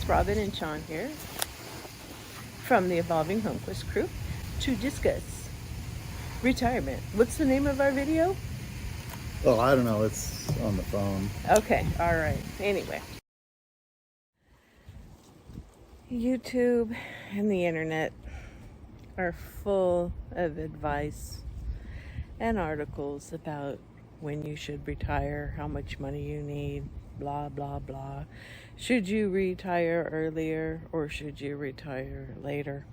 Robin and Sean here from the Evolving Homequest crew to discuss retirement. What's the name of our video? Oh, I don't know. It's on the phone. Okay, all right. Anyway, YouTube and the internet are full of advice and articles about when you should retire, how much money you need, blah, blah, blah. Should you retire earlier or should you retire later?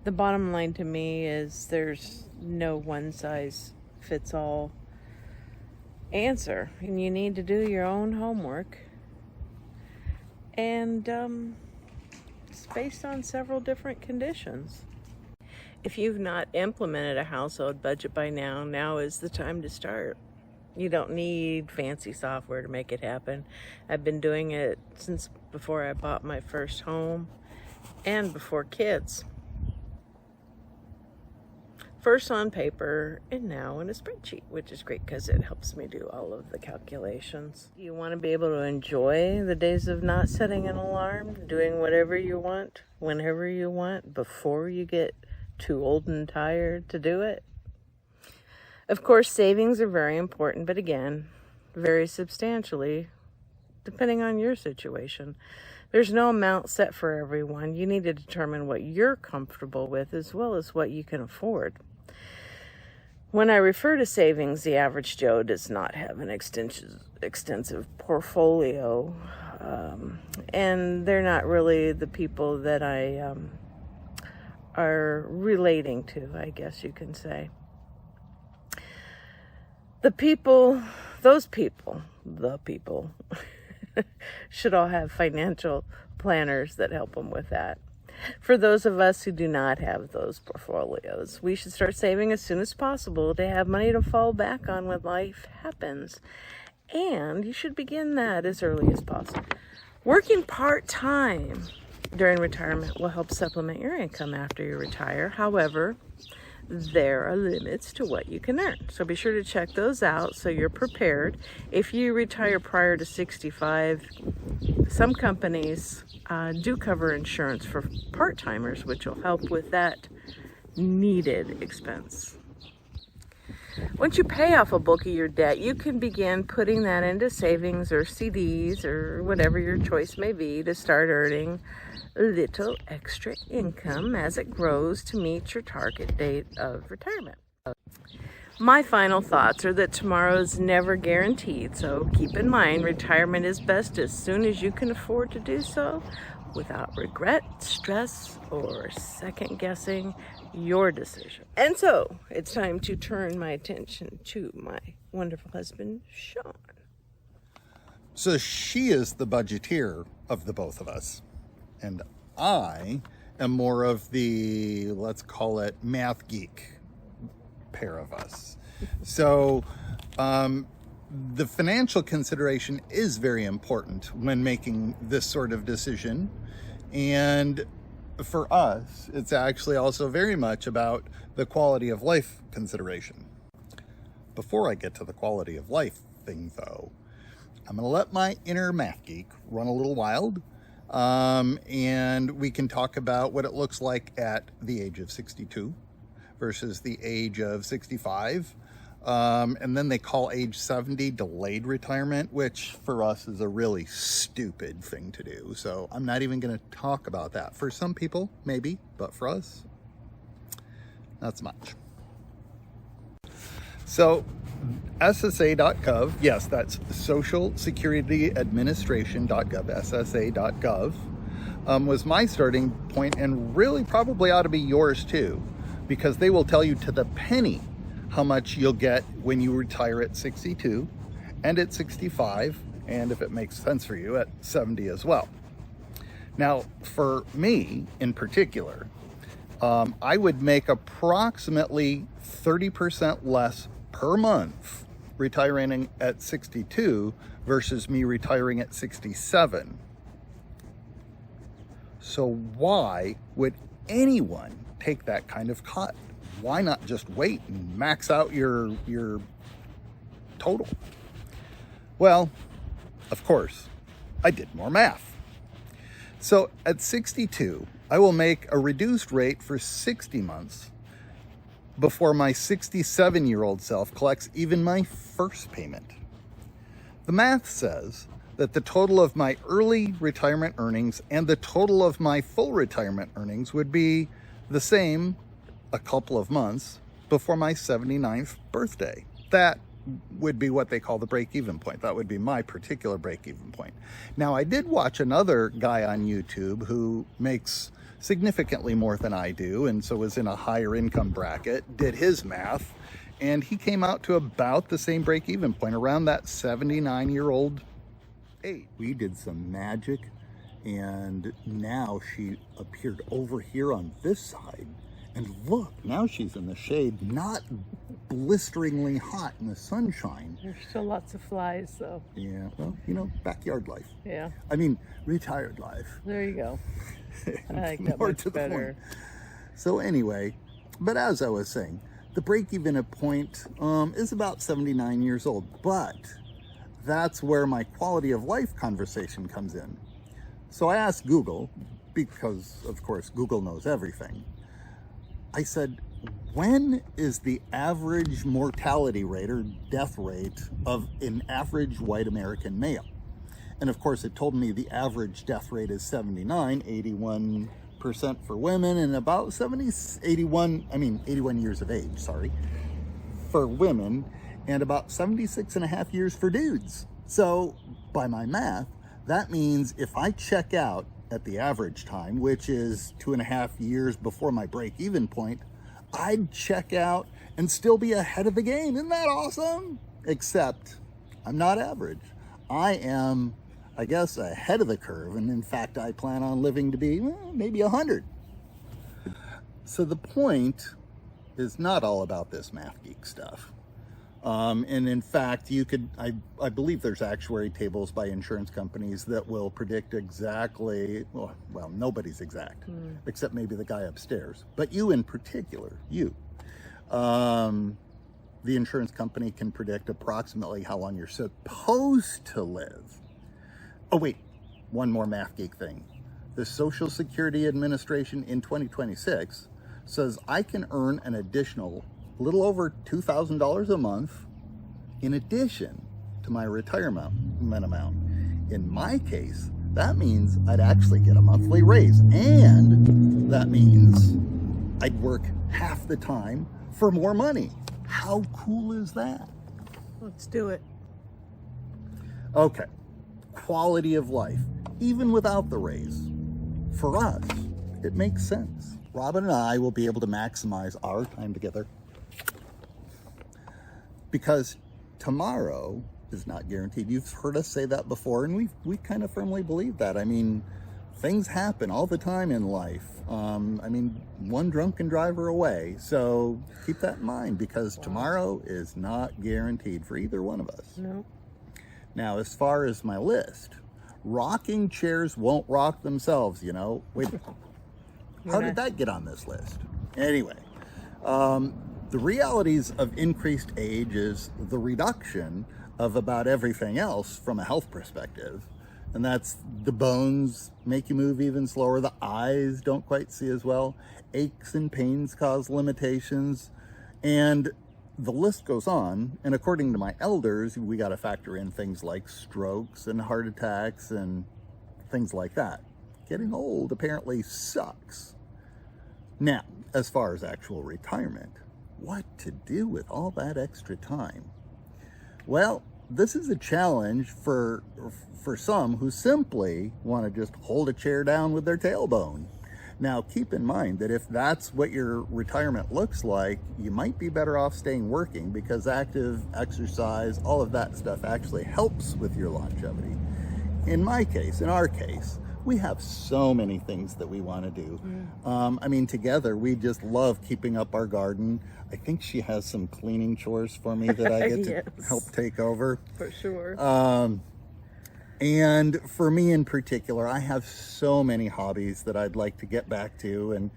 The bottom line to me is there's no one size fits all answer, and you need to do your own homework. And it's based on several different conditions. If you've not implemented a household budget by now is the time to start. You don't need fancy software to make it happen. I've been doing it since before I bought my first home and before kids. First on paper and now in a spreadsheet, which is great because it helps me do all of the calculations. You want to be able to enjoy the days of not setting an alarm, doing whatever you want, whenever you want, before you get too old and tired to do it. Of course, savings are very important, but again, very substantially, depending on your situation. There's no amount set for everyone. You need to determine what you're comfortable with as well as what you can afford. When I refer to savings, the average Joe does not have an extensive portfolio, and they're not really the people that I are relating to, I guess you can say. The people should all have financial planners that help them with that. For those of us who do not have those portfolios, we should start saving as soon as possible to have money to fall back on when life happens. And you should begin that as early as possible. Working part-time during retirement will help supplement your income after you retire. However, there are limits to what you can earn. So be sure to check those out so you're prepared. If you retire prior to 65, some companies do cover insurance for part-timers, which will help with that needed expense. Once you pay off a bulk of your debt, you can begin putting that into savings or CDs or whatever your choice may be to start earning a little extra income as it grows to meet your target date of retirement. My final thoughts are that tomorrow is never guaranteed, so keep in mind retirement is best as soon as you can afford to do so without regret, stress, or second guessing your decision. And so it's time to turn my attention to my wonderful husband, Sean. So she is the budgeteer of the both of us. And I am more of the, let's call it, math geek pair of us. So the financial consideration is very important when making this sort of decision. And for us, it's actually also very much about the quality of life consideration. Before I get to the quality of life thing, though, I'm going to let my inner math geek run a little wild. And we can talk about what it looks like at the age of 62 versus the age of 65. And then they call age 70 delayed retirement, which for us is a really stupid thing to do. So I'm not even going to talk about that. For some people, maybe, but for us, not so much. So SSA.gov, yes, that's Social Security Administration.gov, SSA.gov, was my starting point, and really probably ought to be yours too, because they will tell you to the penny how much you'll get when you retire at 62 and at 65, and if it makes sense for you, at 70 as well. Now, for me in particular, I would make approximately 30% less per month retiring at 62 versus me retiring at 67. So why would anyone take that kind of cut? Why not just wait and max out your total? Well, of course, I did more math. So at 62, I will make a reduced rate for 60 months before my 67-year-old self collects even my first payment. The math says that the total of my early retirement earnings and the total of my full retirement earnings would be the same a couple of months before my 79th birthday. That would be what they call the break-even point. That would be my particular break-even point. Now, I did watch another guy on YouTube who makes significantly more than I do, and so was in a higher income bracket, did his math, and he came out to about the same break-even point, around that 79-year-old age. We did some magic, and now she appeared over here on this side. And look, now she's in the shade, not blisteringly hot in the sunshine. There's still lots of flies, though. Yeah, well, you know, backyard life. Yeah. I mean, retired life. There you go. I like that More much to the better. point. So anyway, but as I was saying, the break-even point is about 79 years old, but that's where my quality of life conversation comes in. So I asked Google, because of course Google knows everything. I said, when is the average mortality rate or death rate of an average white American male? And of course it told me the average death rate is 79, 81% for women, and about 81 years of age, for women, and about 76 and a half years for dudes. So by my math, that means if I check out at the average time, which is 2.5 years before my break-even point, I'd check out and still be ahead of the game. Isn't that awesome? Except I'm not average. I am, I guess, ahead of the curve, and in fact, I plan on living to be maybe 100. So the point is not all about this math geek stuff. And in fact, you could, I believe there's actuary tables by insurance companies that will predict exactly, well, nobody's exact, except maybe the guy upstairs. But you in particular, the insurance company can predict approximately how long you're supposed to live. Oh wait, one more math geek thing. The Social Security Administration in 2026 says I can earn an additional little over $2,000 a month in addition to my retirement amount. In my case, that means I'd actually get a monthly raise, and that means I'd work half the time for more money. How cool is that? Let's do it. Okay, quality of life, even without the raise. For us, it makes sense. Robin and I will be able to maximize our time together, because tomorrow is not guaranteed. You've heard us say that before, and we kind of firmly believe that. I mean, things happen all the time in life. I mean, one drunken driver away. So keep that in mind, because tomorrow is not guaranteed for either one of us. No. Now, as far as my list, rocking chairs won't rock themselves, you know. Wait, how did that get on this list? Anyway, the realities of increased age is the reduction of about everything else from a health perspective. And that's the bones make you move even slower. The eyes don't quite see as well. Aches and pains cause limitations. And the list goes on. And according to my elders, we got to factor in things like strokes and heart attacks and things like that. Getting old apparently sucks. Now, as far as actual retirement, what to do with all that extra time? Well, this is a challenge for some who simply want to just hold a chair down with their tailbone. Now, keep in mind that if that's what your retirement looks like, you might be better off staying working, because active exercise, all of that stuff actually helps with your longevity. In my case, in our case, we have so many things that we want to do. I mean, together, we just love keeping up our garden. I think she has some cleaning chores for me that I get to help take over. For sure. And for me in particular, I have so many hobbies that I'd like to get back to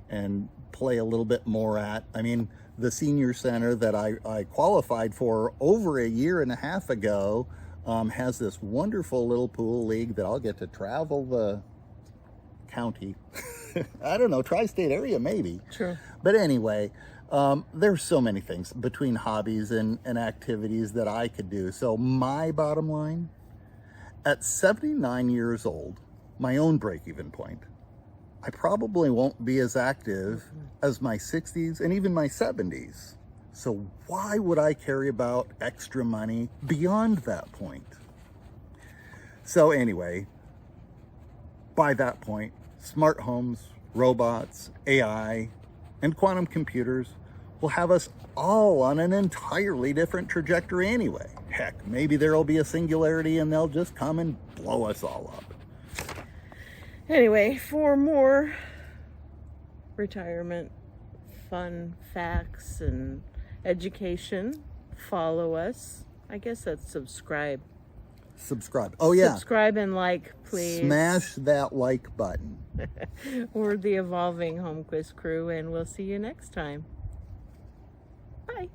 and play a little bit more at. I mean, the senior center that I qualified for over a year and a half ago has this wonderful little pool league that I'll get to travel county. I don't know, tri-state area maybe. True. But anyway, there's so many things between hobbies and activities that I could do. So my bottom line, at 79 years old, my own break-even point, I probably won't be as active as my 60s and even my 70s. So why would I carry about extra money beyond that point? So anyway, by that point, smart homes, robots, AI, and quantum computers will have us all on an entirely different trajectory anyway. Heck, maybe there'll be a singularity and they'll just come and blow us all up. Anyway, for more retirement fun facts and education, follow us. I guess that's subscribe. Subscribe. Oh yeah. Subscribe and like, please. Smash that like button. We're the Evolving Home Quiz crew, and we'll see you next time. Bye.